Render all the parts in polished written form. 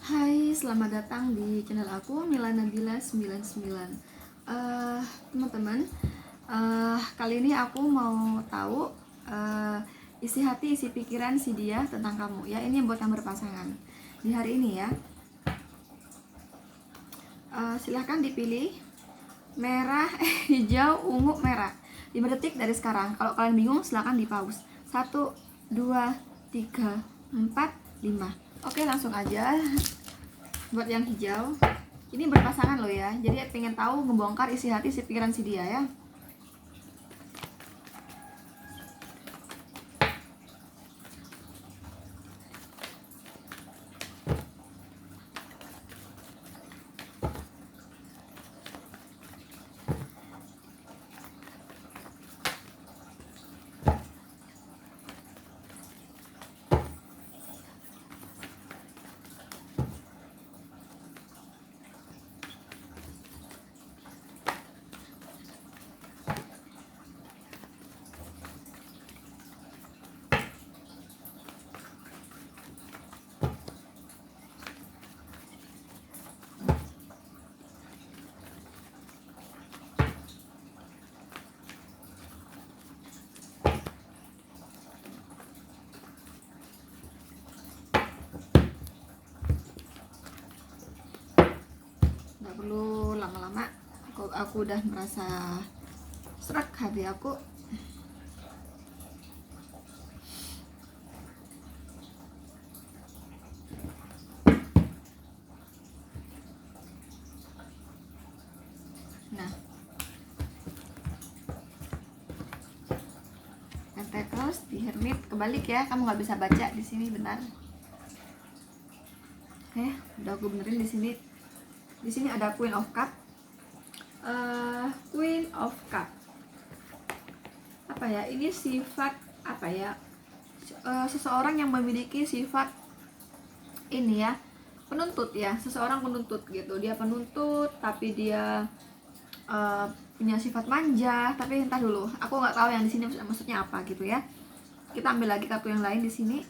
Hai, selamat datang di channel aku Mila Nabila 99. Teman-teman, kali ini aku mau tahu isi hati, isi pikiran si dia tentang kamu ya. Ini buat yang berpasangan di hari ini ya. Silahkan dipilih merah, hijau, ungu, merah. 5 detik dari sekarang. Kalau kalian bingung silahkan di pause. 1, 2, 3, 4, 5. Oke, langsung aja. Buat yang hijau, ini berpasangan loh ya, jadi pengen tahu ngebongkar isi hati, isi pikiran si dia ya. Nggak perlu lama-lama, aku udah merasa serak hati aku. Nah, Pentacles di Hermit kebalik ya, kamu nggak bisa baca di sini, benar. Oke, udah aku benerin di sini. Di sini ada Queen of Cup. Queen of Cup. Apa ya? Ini sifat apa ya? Seseorang yang memiliki sifat ini ya, penuntut ya, seseorang penuntut gitu. Dia penuntut tapi dia punya sifat manja. Tapi entah dulu, aku nggak tahu yang di sini maksudnya apa gitu ya. Kita ambil lagi kartu yang lain di sini.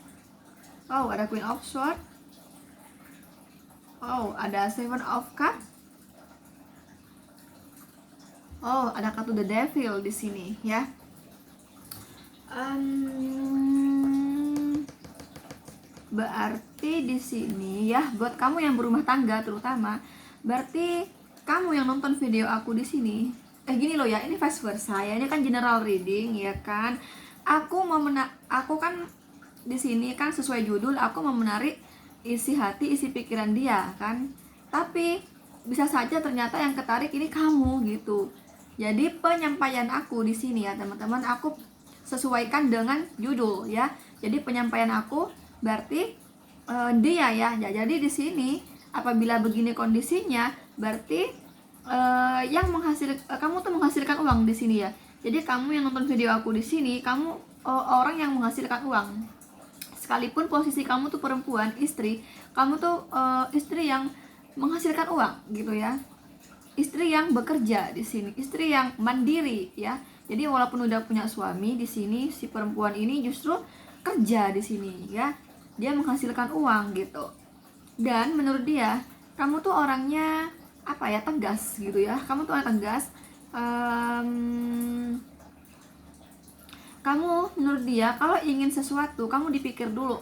Oh, ada Queen of Swords. Oh, ada Seven of Cups. Oh, ada kartu The Devil di sini ya. Berarti di sini ya, buat kamu yang berumah tangga terutama, berarti kamu yang nonton video aku di sini. Gini loh ya, ini vice versa ya. Ini kan general reading ya kan. Aku kan di sini kan sesuai judul, aku mau menarik isi hati, isi pikiran dia kan. Tapi bisa saja ternyata yang ketarik ini kamu gitu. Jadi penyampaian aku di sini ya teman-teman, aku sesuaikan dengan judul ya. Jadi penyampaian aku berarti dia ya. Jadi di sini apabila begini kondisinya, berarti yang kamu tuh menghasilkan uang di sini ya. Jadi kamu yang nonton video aku di sini, kamu orang yang menghasilkan uang. Sekalipun posisi kamu tuh perempuan, istri, kamu tuh istri yang menghasilkan uang gitu ya. Istri yang bekerja di sini, istri yang mandiri ya. Jadi walaupun udah punya suami di sini, si perempuan ini justru kerja di sini ya. Dia menghasilkan uang gitu. Dan menurut dia, kamu tuh orangnya apa ya, tegas gitu ya. Kamu tuh orang tegas. Kamu menurut dia kalau ingin sesuatu, kamu dipikir dulu.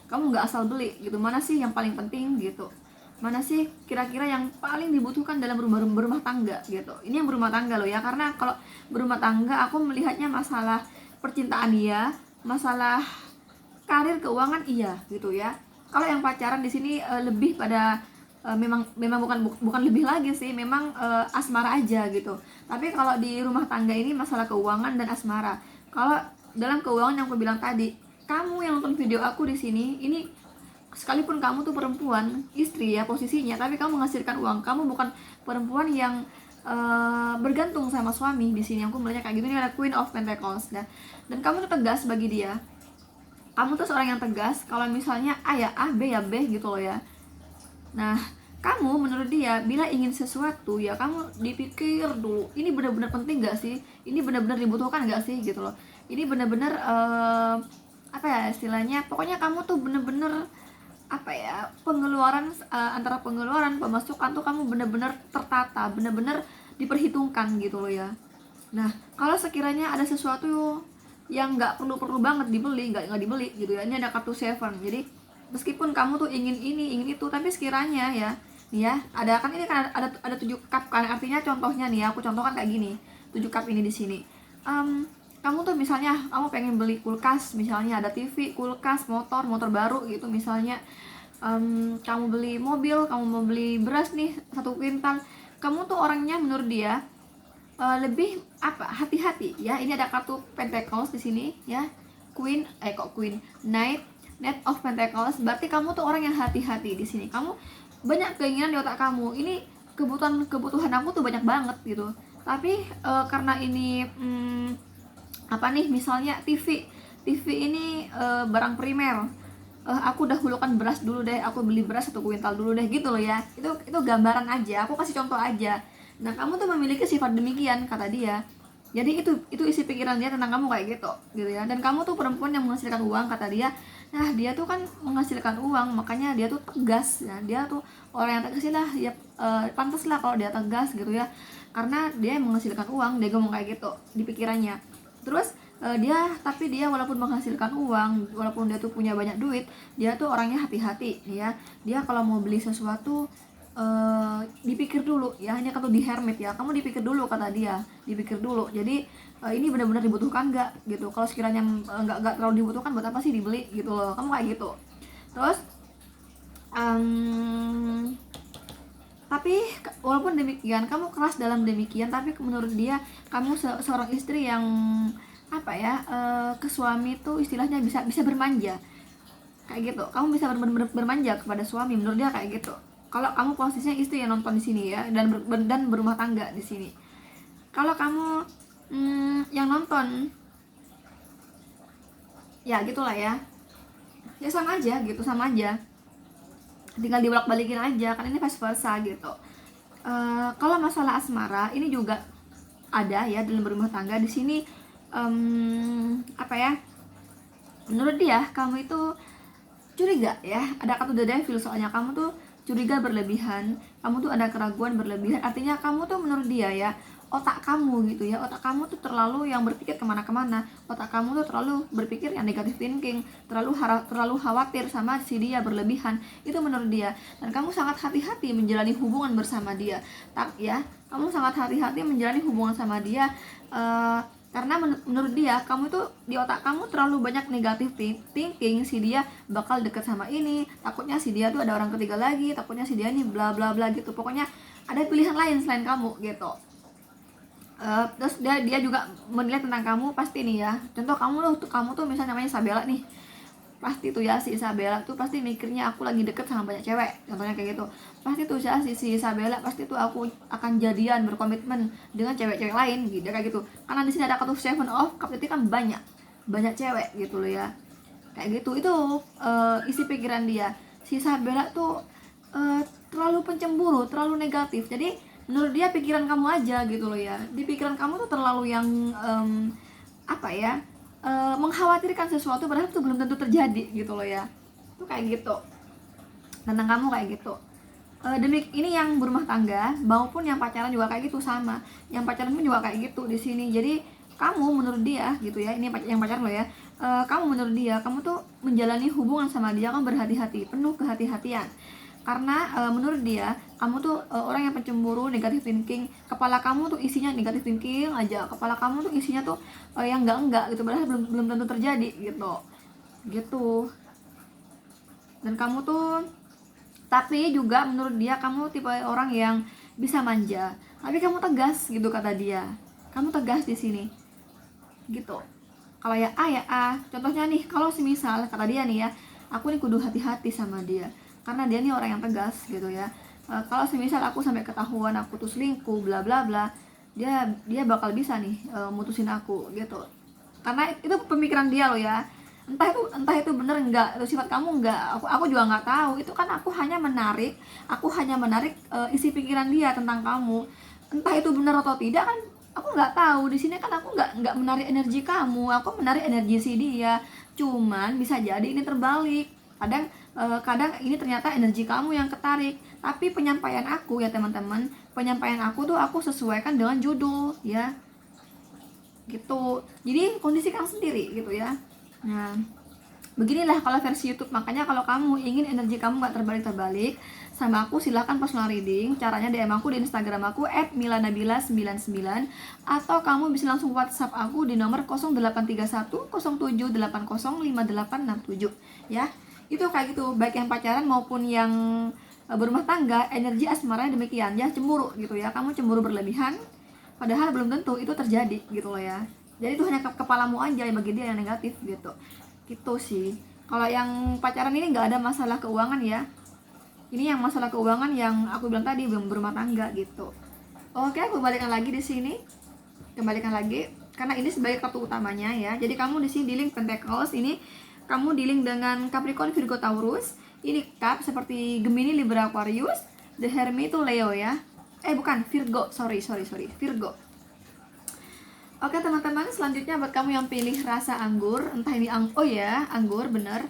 Kamu nggak asal beli gitu. Mana sih yang paling penting gitu. Mana sih kira-kira yang paling dibutuhkan dalam berumah tangga gitu. Ini yang berumah tangga loh ya. Karena kalau berumah tangga aku melihatnya masalah percintaan iya, masalah karir, keuangan iya gitu ya. Kalau yang pacaran di sini lebih pada memang bukan lebih lagi sih, memang asmara aja gitu. Tapi kalau di rumah tangga ini masalah keuangan dan asmara. Kalau dalam keuangan yang aku bilang tadi, kamu yang nonton video aku di sini, ini sekalipun kamu tuh perempuan, istri ya posisinya, tapi kamu menghasilkan uang. Kamu bukan perempuan yang bergantung sama suami di sini. Aku melihatnya kayak gitu. Ini ada Queen of Pentacles dan kamu tuh tegas bagi dia. Kamu tuh seorang yang tegas. Kalau misalnya A ya A, B ya B gitu loh ya. Nah, kamu menurut dia bila ingin sesuatu ya kamu dipikir dulu. Ini benar-benar penting gak sih? Ini benar-benar dibutuhkan gak sih gitu loh. Ini benar-benar apa ya istilahnya? Pokoknya kamu tuh benar-benar apa ya, pengeluaran antara pengeluaran pemasukan tuh kamu bener-bener tertata, bener-bener diperhitungkan gitu loh ya. Nah kalau sekiranya ada sesuatu yang nggak perlu banget dibeli, nggak dibeli gitu ya, ini ada kartu seven. Jadi meskipun kamu tuh ingin ini ingin itu, tapi sekiranya ya nih ya, ada kan ini kan ada 7 cup kan, artinya contohnya nih ya, aku contohkan kayak gini, 7 cup ini di sini. Kamu tuh misalnya kamu pengen beli kulkas, misalnya ada TV, kulkas, motor baru gitu misalnya. Kamu beli mobil, kamu mau beli beras nih 1 kuintal, kamu tuh orangnya menurut dia lebih apa, hati-hati ya. Ini ada kartu Pentacles di sini ya, Knight of Pentacles, berarti kamu tuh orang yang hati-hati di sini. Kamu banyak keinginan di otak kamu, ini kebutuhan aku tuh banyak banget gitu, tapi karena ini apa nih, misalnya TV ini barang primer, aku dahulukan beras dulu deh, aku beli beras 1 kuintal dulu deh gitu loh ya. Itu gambaran aja, aku kasih contoh aja. Nah kamu tuh memiliki sifat demikian kata dia. Jadi itu isi pikiran dia tentang kamu kayak gitu ya. Dan kamu tuh perempuan yang menghasilkan uang kata dia. Nah dia tuh kan menghasilkan uang, makanya dia tuh tegas ya. Dia tuh orang yang tegas lah ya, pantas lah kalau dia tegas gitu ya, karena dia menghasilkan uang. Dia ngomong kayak gitu di pikirannya. Terus tapi dia walaupun menghasilkan uang, walaupun dia tuh punya banyak duit, dia tuh orangnya hati-hati ya. Dia kalau mau beli sesuatu dipikir dulu ya. Ini kata di hermit ya, kamu dipikir dulu kata dia, dipikir dulu. Jadi ini benar-benar dibutuhkan nggak gitu. Kalau sekiranya nggak terlalu dibutuhkan, buat apa sih dibeli gitu loh, kamu kayak gitu. Terus tapi walaupun demikian, kamu keras dalam demikian, tapi menurut dia kamu seorang istri yang apa ya, ke suami tuh istilahnya bisa bermanja kayak gitu. Kamu bisa bermanja kepada suami, menurut dia kayak gitu. Kalau kamu posisinya istri yang nonton di sini ya, dan berumah tangga di sini. Kalau kamu yang nonton, ya gitulah ya. Ya sama aja gitu, sama aja. Tinggal dibolak-balikin aja, kan ini vice versa gitu. Kalau masalah asmara ini juga ada ya dalam berumah tangga di sini. Apa ya? Menurut dia kamu itu curiga ya. Ada kartu The Devil, soalnya kamu tuh curiga berlebihan, kamu tuh ada keraguan berlebihan. Artinya kamu tuh menurut dia ya, otak kamu gitu ya, otak kamu tuh terlalu yang berpikir kemana-kemana, otak kamu tuh terlalu berpikir yang negatif thinking, terlalu khawatir sama si dia berlebihan, itu menurut dia. Dan kamu sangat hati-hati menjalani hubungan bersama dia, kamu sangat hati-hati menjalani hubungan sama dia, karena menurut dia kamu tuh di otak kamu terlalu banyak negatif thinking. Si dia bakal deket sama ini, takutnya si dia tuh ada orang ketiga lagi, takutnya si dia nih bla bla bla gitu. Pokoknya ada pilihan lain selain kamu gitu. Terus dia juga menilai tentang kamu pasti nih ya. Contoh kamu tuh misalnya namanya Isabella nih, pasti tuh ya si Isabella tuh pasti mikirnya aku lagi deket sama banyak cewek, contohnya kayak gitu. Pasti tuh ya si Isabella pasti tuh aku akan jadian, berkomitmen dengan cewek-cewek lain gitu kayak gitu. Karena di sini ada kartu Seven of Cups, itu kan banyak cewek gitu loh ya, kayak gitu. Itu isi pikiran dia. Si Isabella tuh terlalu pencemburu, terlalu negatif. Jadi menurut dia pikiran kamu aja gitu loh ya. Di pikiran kamu tuh terlalu yang apa ya, mengkhawatirkan sesuatu padahal itu belum tentu terjadi gitu loh ya. Itu kayak gitu tentang kamu kayak gitu. Ini yang berumah tangga maupun yang pacaran juga kayak gitu, sama. Yang pacaran pun juga kayak gitu di sini. Jadi kamu menurut dia gitu ya, ini yang pacaran lo ya, kamu menurut dia kamu tuh menjalani hubungan sama dia, kamu berhati-hati, penuh kehati-hatian. Karena menurut dia kamu tuh orang yang pencemburu, negatif thinking. Kepala kamu tuh isinya negatif thinking aja, kepala kamu tuh isinya tuh yang enggak gitu, padahal belum tentu terjadi gitu. Dan kamu tuh, tapi juga menurut dia kamu tipe orang yang bisa manja, tapi kamu tegas gitu kata dia. Kamu tegas di sini gitu. Kalau ya A, contohnya nih, kalau semisal kata dia nih ya, aku nih kudu hati-hati sama dia karena dia nih orang yang tegas gitu ya. Kalau semisal aku sampai ketahuan aku tuh selingkuh bla bla bla, dia bakal bisa nih mutusin aku gitu. Karena itu pemikiran dia loh ya. Entah itu bener enggak, itu sifat kamu enggak, aku juga nggak tahu. Itu kan aku hanya menarik isi pikiran dia tentang kamu. Entah itu benar atau tidak kan aku nggak tahu. Di sini kan aku nggak menarik energi kamu, aku menarik energi si dia. Cuman bisa jadi ini terbalik. Kadang kadang ini ternyata energi kamu yang ketarik, tapi penyampaian aku ya teman-teman, penyampaian aku tuh aku sesuaikan dengan judul ya gitu, jadi kondisikan sendiri gitu ya. Nah beginilah kalau versi YouTube. Makanya kalau kamu ingin energi kamu gak terbalik-terbalik sama aku, silahkan personal reading. Caranya DM aku di Instagram aku @milanabila99, atau kamu bisa langsung WhatsApp aku di nomor 083107805867 ya. Itu kayak gitu, baik yang pacaran maupun yang berumah tangga, energi asmaranya demikian ya, cemburu gitu ya. Kamu cemburu berlebihan padahal belum tentu itu terjadi gitu loh ya. Jadi itu hanya kepalamu aja yang bagi dia yang negatif gitu. Gitu sih. Kalau yang pacaran ini nggak ada masalah keuangan ya. Ini yang masalah keuangan yang aku bilang tadi, belum berumah tangga gitu. Oke, aku balikan lagi di sini. Kembalikan lagi karena ini sebagai kartu utamanya ya. Jadi kamu di sini dealing Pentacles, ini kamu dealing dengan Capricorn, Virgo, Taurus. Ini Cup seperti Gemini, Libra, Aquarius. The Hermit itu Leo ya. Bukan, Virgo. Sorry, Virgo. Oke teman-teman, selanjutnya buat kamu yang pilih rasa anggur, entah ini anggur bener.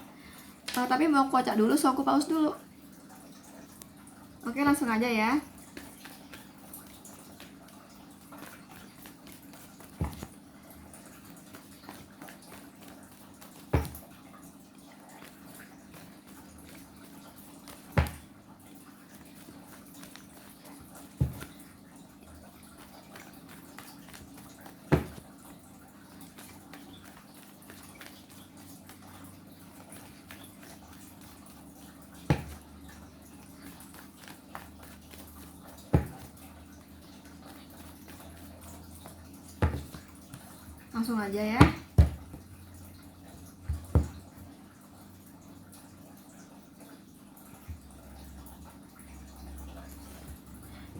Tapi mau kocak dulu, so aku pause dulu. Oke, langsung aja ya. Langsung aja ya.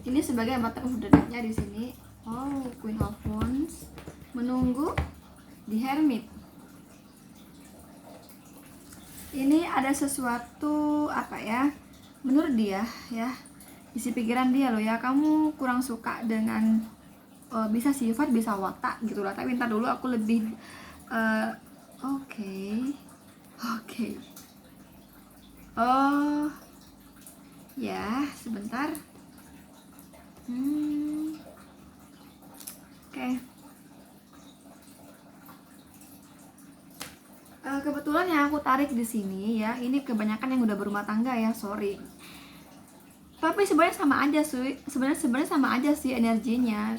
Ini sebagai mata udaranya di sini. Oh, Queen of Wands menunggu di Hermit. Ini ada sesuatu apa ya? Menurut dia ya, isi pikiran dia loh ya, kamu kurang suka dengan bisa sifat, bisa watak gitu lah. Tapi ntar dulu aku lebih oke. Oh ya, sebentar. Oke. Kebetulan yang aku tarik di sini ya, ini kebanyakan yang udah berumah tangga ya, sorry. Tapi sebenarnya sama aja sih energinya.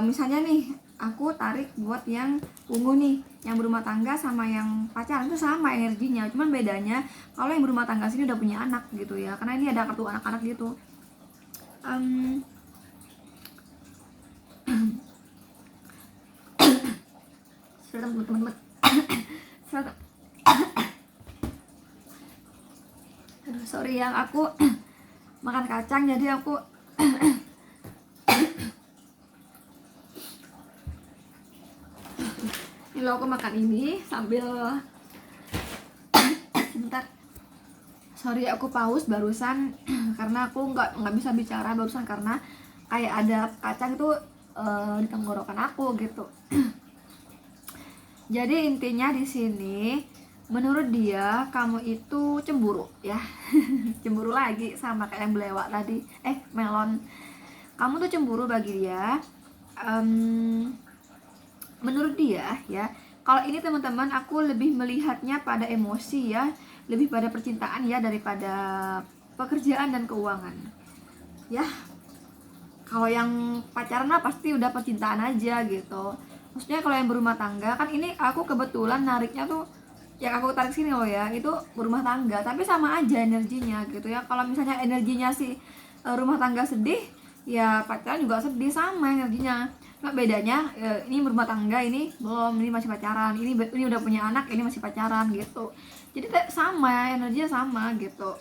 Misalnya nih, aku tarik buat yang ungu nih, yang berumah tangga sama yang pacaran itu sama energinya. Cuman bedanya kalau yang berumah tangga sini udah punya anak gitu ya, karena ini ada kartu anak-anak gitu. Teman-teman. Aduh, sorry yang aku makan kacang jadi aku ini loh, aku makan ini sambil sebentar. Sorry aku pause barusan karena aku nggak bisa bicara barusan karena kayak ada kacang itu di tenggorokan aku gitu. Jadi intinya di sini menurut dia kamu itu cemburu ya. Cemburu lagi sama kayak yang belewak tadi, melon. Kamu tuh cemburu bagi dia. Menurut dia ya, kalau ini teman-teman aku lebih melihatnya pada emosi ya, lebih pada percintaan ya daripada pekerjaan dan keuangan ya. Kalau yang pacaran lah pasti udah percintaan aja gitu. Maksudnya kalau yang berumah tangga kan, ini aku kebetulan nariknya tuh yang aku tarik sini loh ya, itu berumah tangga tapi sama aja energinya gitu ya. Kalau misalnya energinya si rumah tangga sedih ya, pacaran juga sedih, sama energinya. Nah bedanya ini berumah tangga, ini belum, ini masih pacaran, ini udah punya anak, ini masih pacaran gitu. Jadi sama, energinya sama gitu.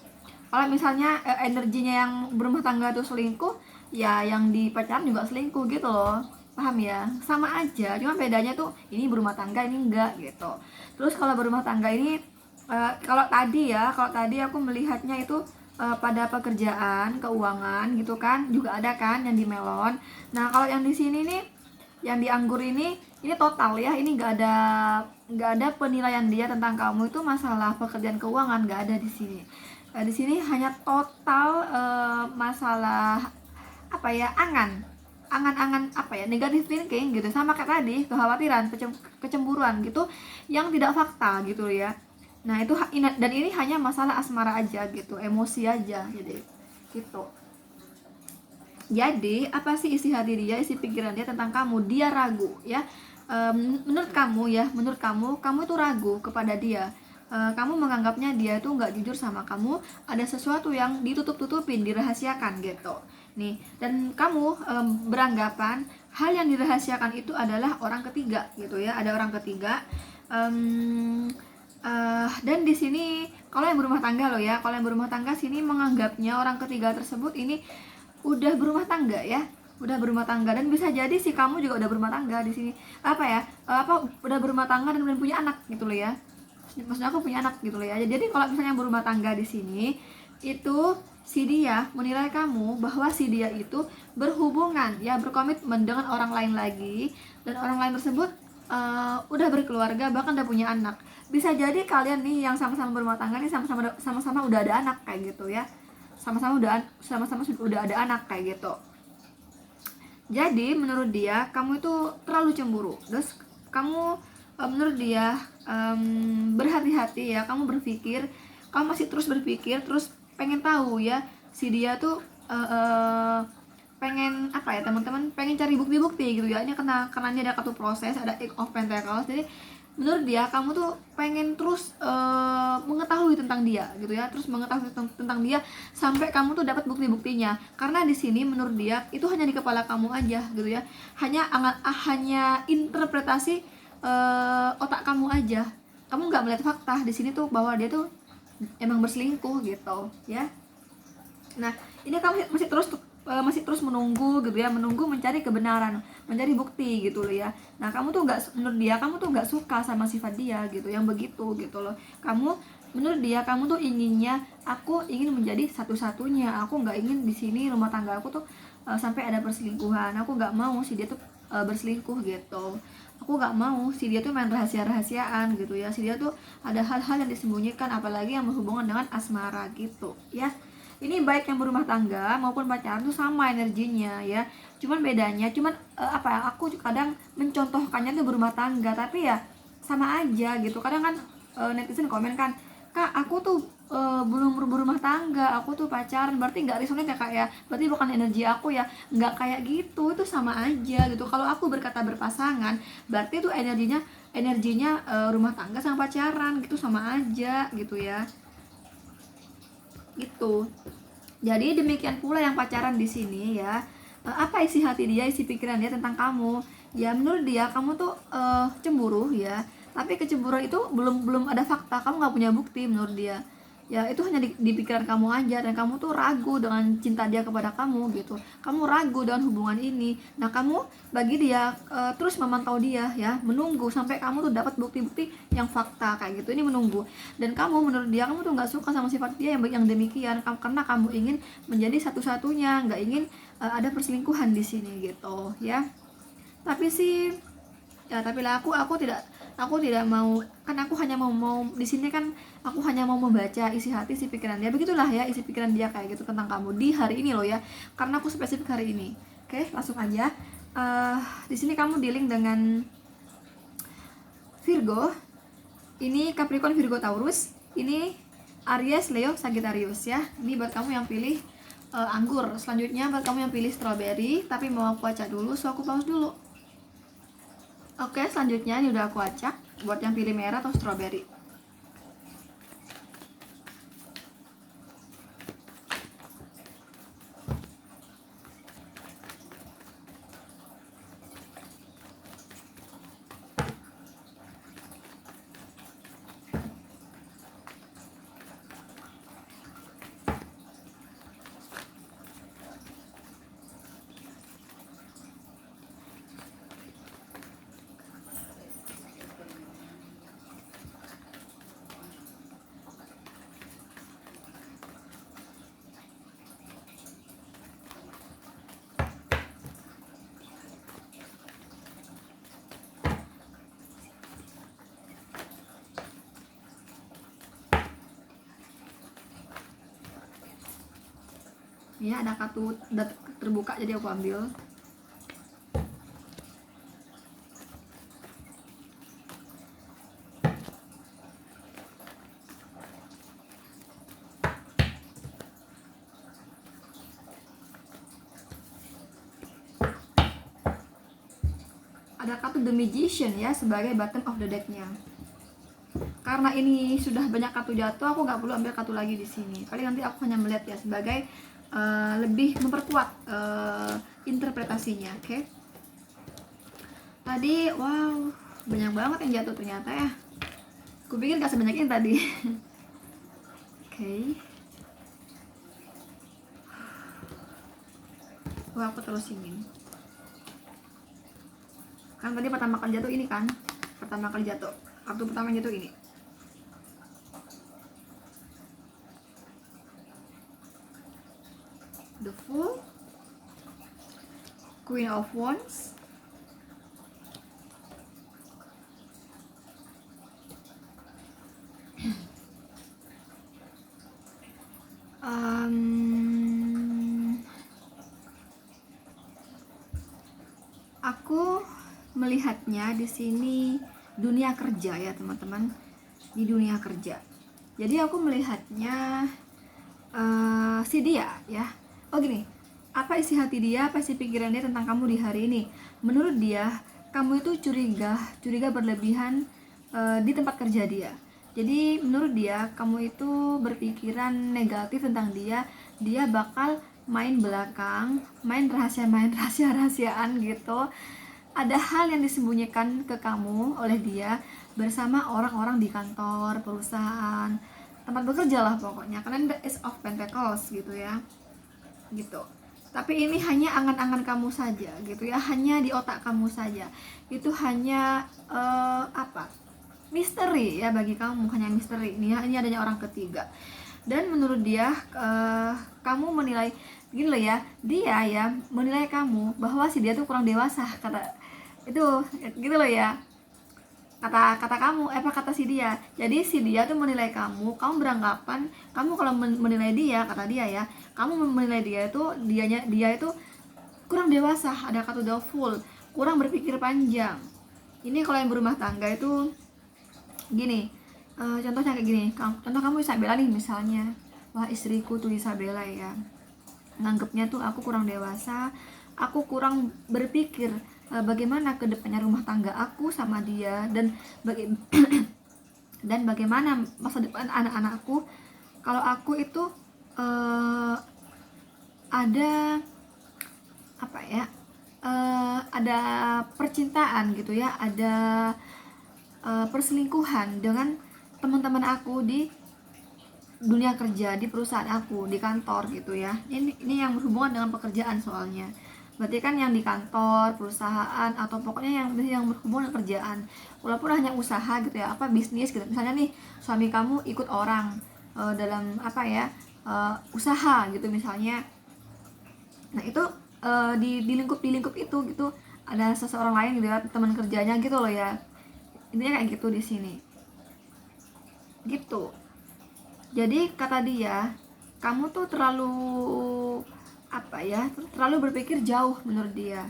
Kalau misalnya energinya yang berumah tangga tuh selingkuh, ya yang di pacaran juga selingkuh gitu loh. Paham ya? Sama aja, cuma bedanya tuh ini berumah tangga, ini enggak gitu. Terus kalau berumah tangga ini kalau tadi aku melihatnya itu pada pekerjaan, keuangan gitu kan, juga ada kan yang di melon. Nah kalau yang di sini nih, yang di anggur ini ini total ya, ini nggak ada penilaian dia tentang kamu itu masalah pekerjaan keuangan, nggak ada di sini. Di sini hanya total masalah apa ya, angan-angan apa ya, negatif thinking gitu, sama kayak tadi, kekhawatiran, kecemburuan gitu yang tidak fakta gitu ya. Nah itu dan ini hanya masalah asmara aja gitu, emosi aja jadi gitu. Jadi apa sih isi hati dia, isi pikiran dia tentang kamu? Dia ragu ya. Menurut kamu ya, menurut kamu itu ragu kepada dia. Kamu menganggapnya dia itu nggak jujur sama kamu, ada sesuatu yang ditutup-tutupin, dirahasiakan gitu. Nih, dan kamu beranggapan hal yang dirahasiakan itu adalah orang ketiga gitu ya, ada orang ketiga. Dan di sini kalau yang berumah tangga loh ya, kalau yang berumah tangga sini menganggapnya orang ketiga tersebut ini udah berumah tangga ya, udah berumah tangga, dan bisa jadi sih kamu juga udah berumah tangga di sini, apa ya, udah berumah tangga dan punya anak gitu loh ya, maksudnya aku punya anak gitu loh ya. Jadi kalau misalnya berumah tangga di sini itu si dia menilai kamu bahwa si dia itu berhubungan ya, berkomitmen dengan orang lain lagi, dan orang lain tersebut udah berkeluarga, bahkan udah punya anak. Bisa jadi kalian nih yang sama-sama berumah tangga nih sama-sama udah ada anak kayak gitu ya, sama-sama udah ada anak kayak gitu. Jadi menurut dia kamu itu terlalu cemburu, terus kamu menurut dia berhati-hati ya, kamu masih terus berpikir, terus pengen tahu ya si dia tuh pengen apa ya teman-teman, pengen cari bukti-bukti gitu ya. Ini karena ini ada kartu proses, ada Eight of Pentacles, jadi menurut dia kamu tuh pengen terus mengetahui tentang dia gitu ya, terus mengetahui tentang dia sampai kamu tuh dapat bukti-buktinya. Karena di sini menurut dia itu hanya di kepala kamu aja gitu ya, hanya interpretasi otak kamu aja. Kamu nggak melihat fakta di sini tuh bahwa dia tuh emang berselingkuh gitu ya. Nah ini kamu masih terus menunggu gitu ya, menunggu mencari kebenaran, mencari bukti gitu loh ya. Nah kamu tuh menurut dia kamu tuh nggak suka sama sifat dia gitu yang begitu gitu loh. Menurut dia kamu tuh inginnya, aku ingin menjadi satu-satunya, aku nggak ingin di sini rumah tangga aku tuh sampai ada perselingkuhan, aku nggak mau si dia tuh berselingkuh gitu. Aku nggak mau si dia tuh main rahasia-rahasiaan gitu ya, si dia tuh ada hal-hal yang disembunyikan, apalagi yang berhubungan dengan asmara gitu ya. Ini baik yang berumah tangga maupun pacaran tuh sama energinya ya, cuman bedanya apa ya, aku kadang mencontohkannya tuh berumah tangga, tapi ya sama aja gitu. Kadang kan netizen komen kan, kak aku tuh belum berumah tangga, aku tuh pacaran, berarti nggak resonate ya kak ya, berarti bukan energi aku ya. Nggak kayak gitu, itu sama aja gitu. Kalau aku berkata berpasangan, berarti itu energinya rumah tangga sama pacaran gitu, sama aja gitu ya gitu. Jadi demikian pula yang pacaran di sini ya. Apa isi hati dia, isi pikiran dia tentang kamu? Ya menurut dia kamu tuh cemburu ya. Tapi kecemburuan itu belum ada fakta, kamu nggak punya bukti menurut dia. Ya itu hanya di pikiran kamu aja, dan kamu tuh ragu dengan cinta dia kepada kamu gitu. Kamu ragu dengan hubungan ini. Nah kamu bagi dia terus memantau dia ya, menunggu sampai kamu tuh dapat bukti-bukti yang fakta kayak gitu. Ini menunggu, dan kamu menurut dia kamu tuh nggak suka sama sifat dia yang demikian, karena kamu ingin menjadi satu-satunya, nggak ingin ada perselingkuhan di sini gitu ya. Tapi sih ya, tapi lah aku tidak mau, kan aku hanya mau di sini kan aku hanya mau membaca isi hati, isi pikiran dia. Begitulah ya isi pikiran dia kayak gitu tentang kamu di hari ini loh ya, karena aku spesifik hari ini. Oke, langsung aja. Di sini kamu dealing dengan Virgo, ini Capricorn, Virgo, Taurus, ini Aries, Leo, Sagittarius ya. Ini buat kamu yang pilih anggur. Selanjutnya buat kamu yang pilih strawberry, tapi mau aku acak dulu, so aku pause dulu. Oke, selanjutnya ini udah aku acak buat yang pilih merah atau strawberry. Ya, ada kartu udah terbuka jadi aku ambil. Ada kartu The Magician ya sebagai bottom of the deck-nya. Karena ini sudah banyak kartu jatuh, aku nggak perlu ambil kartu lagi di sini. Kali nanti aku hanya melihat ya sebagai lebih memperkuat interpretasinya, oke? Okay? Tadi, wow, banyak banget yang jatuh ternyata ya. Aku pikir gak sebanyak ini tadi. Oke. Okay. Wah, aku terusin. Kan tadi pertama kali jatuh ini kan, pertama kali jatuh, kartu pertama jatuh ini. The Fool, Queen of Wands, aku melihatnya di sini dunia kerja ya teman-teman, di dunia kerja. Jadi aku melihatnya si dia ya. Oh gini, apa isi hati dia, apa isi pikiran dia tentang kamu di hari ini? Menurut dia, kamu itu curiga berlebihan di tempat kerja dia. Jadi menurut dia, kamu itu berpikiran negatif tentang dia. Dia bakal main belakang, main rahasiaan gitu. Ada hal yang disembunyikan ke kamu oleh dia bersama orang-orang di kantor, perusahaan, tempat bekerja lah pokoknya. Karena the Ace of Pentacles gitu ya, gitu. Tapi ini hanya angan-angan kamu saja gitu ya, hanya di otak kamu saja. Itu hanya misteri ya bagi kamu, hanya misteri. Ini adanya orang ketiga. Dan menurut dia kamu menilai gini loh ya, dia ya menilai kamu bahwa si dia tuh kurang dewasa, kata itu gitu loh ya, kata kamu kata si dia. Jadi si dia tuh menilai kamu beranggapan kamu kalau menilai dia, kata dia ya, kamu menilai dia itu kurang dewasa. Ada kata the Fool, kurang berpikir panjang. Ini kalau yang berumah tangga itu gini, contohnya kayak gini, contoh kamu Isabella nih misalnya, wah istriku tuh Isabella ya, nganggepnya tuh aku kurang dewasa, aku kurang berpikir bagaimana kedepannya rumah tangga aku sama dia, dan dan bagaimana masa depan anak-anakku kalau aku itu ada ada percintaan gitu ya, ada perselingkuhan dengan teman-teman aku di dunia kerja, di perusahaan aku, di kantor gitu ya. Ini yang berhubungan dengan pekerjaan soalnya. Berarti kan yang di kantor, perusahaan, atau pokoknya yang berhubungan dengan kerjaan. Walaupun hanya usaha gitu ya, bisnis gitu. Misalnya nih, suami kamu ikut orang dalam usaha gitu misalnya. Nah, itu di lingkup itu gitu ada seseorang lain gitu ya, teman kerjanya gitu loh ya. Intinya kayak gitu di sini. Gitu. Jadi kata dia, kamu tuh terlalu berpikir jauh menurut dia.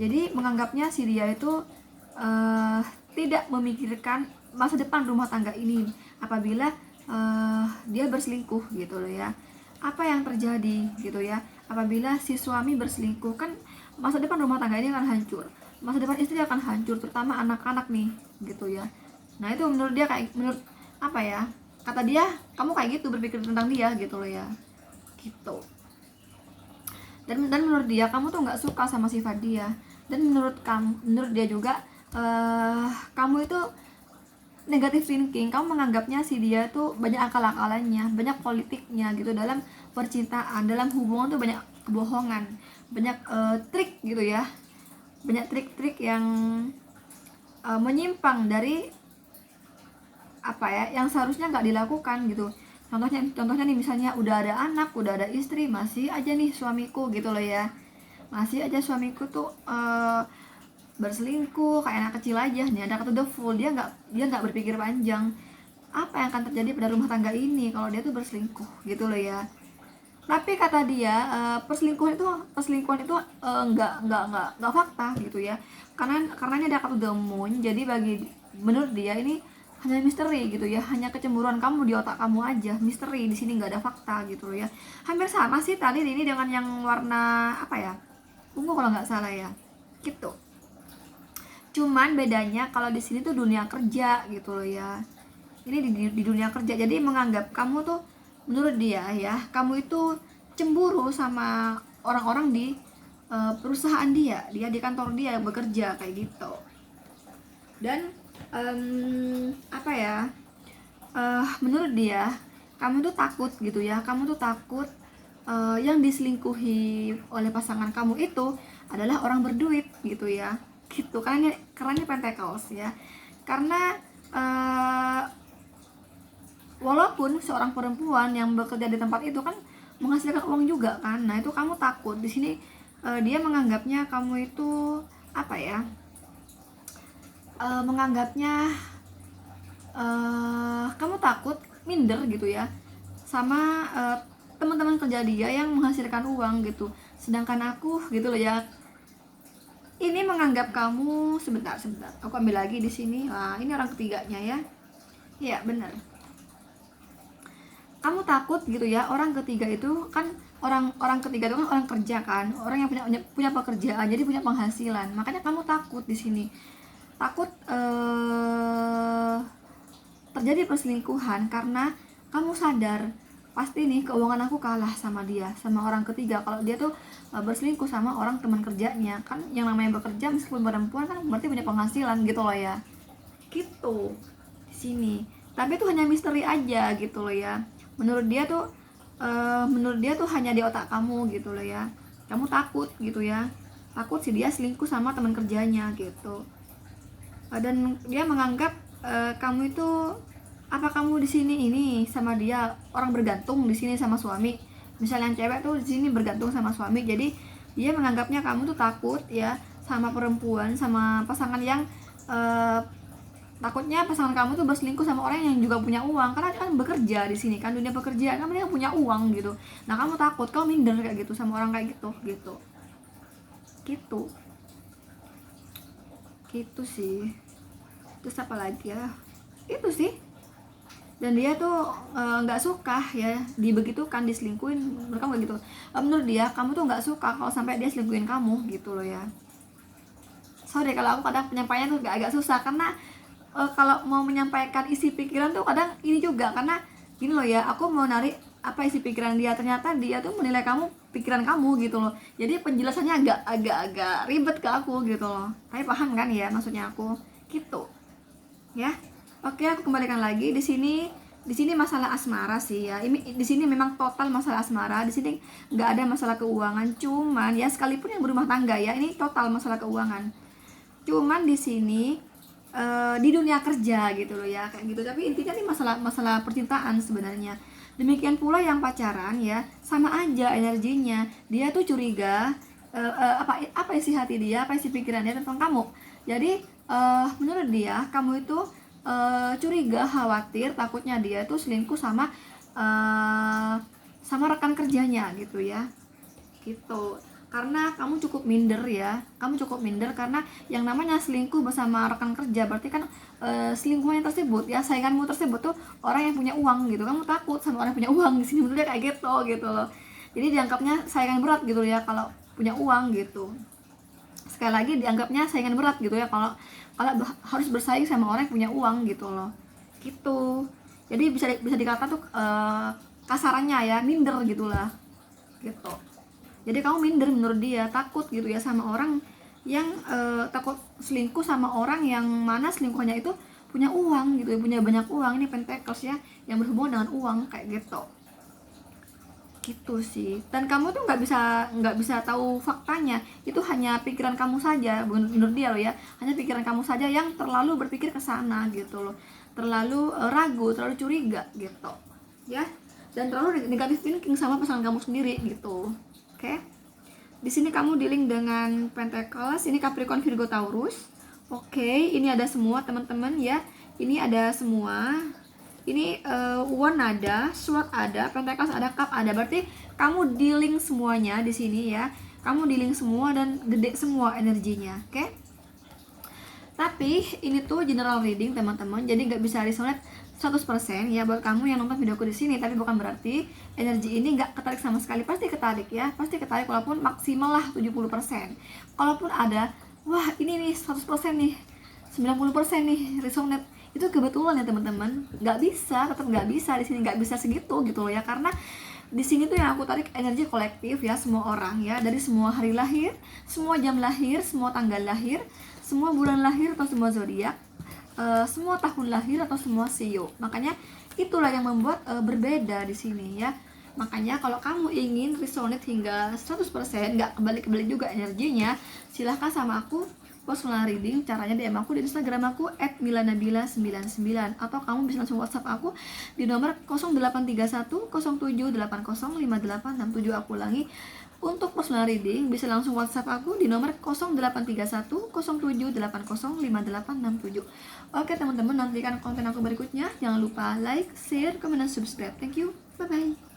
Jadi menganggapnya si dia itu tidak memikirkan masa depan rumah tangga ini apabila dia berselingkuh gitu loh ya. Apa yang terjadi gitu ya apabila si suami berselingkuh, kan masa depan rumah tangga ini akan hancur, masa depan istri akan hancur, terutama anak-anak nih gitu ya. Nah itu menurut dia kata dia kamu kayak gitu berpikir tentang dia gitu loh ya, gitu. Dan menurut dia kamu tuh nggak suka sama sifat dia, dan menurut dia juga kamu itu negative thinking. Kamu menganggapnya si dia tuh banyak akal-akalannya, banyak politiknya gitu dalam percintaan, dalam hubungan tuh banyak kebohongan, banyak trik gitu ya, banyak trik-trik yang menyimpang dari yang seharusnya nggak dilakukan gitu. Contohnya nih misalnya udah ada anak, udah ada istri, masih aja nih suamiku gitu loh ya, masih aja suamiku tuh berselingkuh kayak anak kecil aja. Nih ada kata the Fool, dia nggak berpikir panjang apa yang akan terjadi pada rumah tangga ini kalau dia tuh berselingkuh gitu loh ya. Tapi kata dia perselingkuhan itu nggak fakta gitu ya, karena ini ada kartu the moon. Jadi menurut dia ini hanya misteri gitu ya, hanya kecemburuan kamu di otak kamu aja, misteri di sini, nggak ada fakta gitu loh ya. Hampir sama sih tadi ini dengan yang warna apa ya, ungu kalau nggak salah ya, gitu. Cuman bedanya kalau di sini tuh dunia kerja gitu loh ya, ini di dunia kerja. Jadi menganggap kamu tuh, menurut dia ya, kamu itu cemburu sama orang-orang di perusahaan dia di kantor dia yang bekerja kayak gitu. Dan apa ya, menurut dia kamu tuh takut gitu ya, kamu tuh takut yang diselingkuhi oleh pasangan kamu itu adalah orang berduit gitu ya, gitu. Karena ini Pentacles ya, karena walaupun seorang perempuan yang bekerja di tempat itu kan menghasilkan uang juga kan, nah itu kamu takut di sini. Dia menganggapnya kamu itu apa ya, menganggapnya kamu takut minder gitu ya sama teman-teman kerja dia yang menghasilkan uang gitu, sedangkan aku gitu loh ya, ini menganggap kamu, sebentar aku ambil lagi di sini. Nah, ini orang ketiganya ya. Iya, benar. Kamu takut gitu ya, orang ketiga itu kan orang ketiga itu kan orang kerja kan, orang yang punya pekerjaan, jadi punya penghasilan. Makanya kamu takut di sini. Takut terjadi perselingkuhan karena kamu sadar pasti nih keuangan aku kalah sama dia, sama orang ketiga. Kalau dia tuh berselingkuh sama orang teman kerjanya, kan yang namanya bekerja meskipun perempuan kan berarti punya penghasilan gitu loh ya, gitu di sini. Tapi itu hanya misteri aja gitu loh ya, menurut dia tuh hanya di otak kamu gitu loh ya. Kamu takut gitu ya, takut si dia selingkuh sama teman kerjanya gitu. Dan dia menganggap kamu itu, apa kamu di sini ini sama dia orang bergantung di sini sama suami. Misalnya yang cewek tuh di sini bergantung sama suami, jadi dia menganggapnya kamu tuh takut ya sama perempuan, sama pasangan yang takutnya pasangan kamu tuh berselingkuh sama orang yang juga punya uang, karena kan bekerja di sini kan, dunia pekerjaan kan mereka punya uang gitu. Nah kamu takut, kamu minder kayak gitu sama orang kayak gitu gitu sih. Terus apa lagi ya, itu sih. Dan dia tuh nggak suka ya dibegitukan, diselingkuhin, mereka kayak gitu. Menurut dia kamu tuh nggak suka kalau sampai dia selingkuhin kamu gitu loh ya. Sorry kalau aku kadang penyampaiannya tuh agak susah, karena kalau mau menyampaikan isi pikiran tuh kadang ini juga, karena gini loh ya, aku mau narik apa isi pikiran dia, ternyata dia tuh menilai kamu pikiran kamu gitu loh. Jadi penjelasannya agak ribet ke aku gitu loh. Tapi paham kan ya maksudnya aku gitu ya. Oke, aku kembalikan lagi di sini. Di sini masalah asmara sih ya. Ini di sini memang total masalah asmara. Di sini nggak ada masalah keuangan. Cuman ya sekalipun yang berumah tangga ya, ini total masalah keuangan. Cuman di sini di dunia kerja gitu loh ya, kayak gitu. Tapi intinya ini masalah percintaan sebenarnya. Demikian pula yang pacaran ya, sama aja energinya. Dia tuh curiga apa isi hati dia, apa isi pikiran dia tentang kamu. Jadi menurut dia kamu itu curiga, khawatir, takutnya dia tuh selingkuh sama rekan kerjanya gitu ya, gitu. Karena kamu cukup minder ya, kamu cukup minder karena yang namanya selingkuh bersama rekan kerja berarti kan selingkuhannya tersebut ya, sainganmu tersebut tuh orang yang punya uang gitu. Kamu takut sama orang yang punya uang di sini, menurutnya kayak gitu loh. Jadi dianggapnya saingan berat gitu ya kalau punya uang gitu. Sekali lagi dianggapnya saingan berat gitu ya kalau harus bersaing sama orang yang punya uang gitu loh, gitu. Jadi bisa dikatakan tuh kasarannya ya minder gitulah, gitu. Jadi kamu minder menurut dia, takut gitu ya sama orang yang takut selingkuh sama orang yang mana selingkuhannya itu punya uang gitu ya, punya banyak uang. Ini Pentacles ya, yang berhubungan dengan uang kayak gitu sih. Dan kamu tuh nggak bisa tahu faktanya, itu hanya pikiran kamu saja menurut dia loh ya, hanya pikiran kamu saja yang terlalu berpikir ke sana gitu loh, terlalu ragu, terlalu curiga gitu ya, dan terlalu negatif thinking sama pasangan kamu sendiri gitu. Oke. Di sini kamu dealing dengan Pentacles, ini Capricorn, Virgo, Taurus. Oke, ini ada semua teman-teman ya. Ini ada semua. Ini one ada, sword ada, pentacle ada, cup ada. Berarti kamu dealing semuanya di sini ya. Kamu dealing semua dan gede semua energinya, oke? Tapi ini tuh general reading teman-teman, jadi nggak bisa resonate 100% ya buat kamu yang nonton videoku di sini. Tapi bukan berarti energi ini nggak ketarik sama sekali, pasti ketarik ya, pasti ketarik walaupun maksimal lah 70%. Kalaupun ada, wah ini nih 100% nih, 90% nih resonate, itu kebetulan ya teman-teman. Nggak bisa, tetap nggak bisa di sini, nggak bisa segitu gitu loh ya, karena di sini tuh yang aku tarik energi kolektif ya, semua orang ya, dari semua hari lahir, semua jam lahir, semua tanggal lahir, semua bulan lahir atau semua zodiak, semua tahun lahir atau semua sio. Makanya itulah yang membuat berbeda di sini ya. Makanya kalau kamu ingin resonate hingga 100%, nggak kebalik-kebalik juga energinya, silahkan sama aku personal reading. Caranya DM aku di Instagram aku @milanabila99, atau kamu bisa langsung WhatsApp aku di nomor 083107805867. Aku ulangi, untuk personal reading bisa langsung WhatsApp aku di nomor 083107805867. Oke teman-teman, nantikan konten aku berikutnya. Jangan lupa like, share, comment, dan subscribe. Thank you. Bye bye.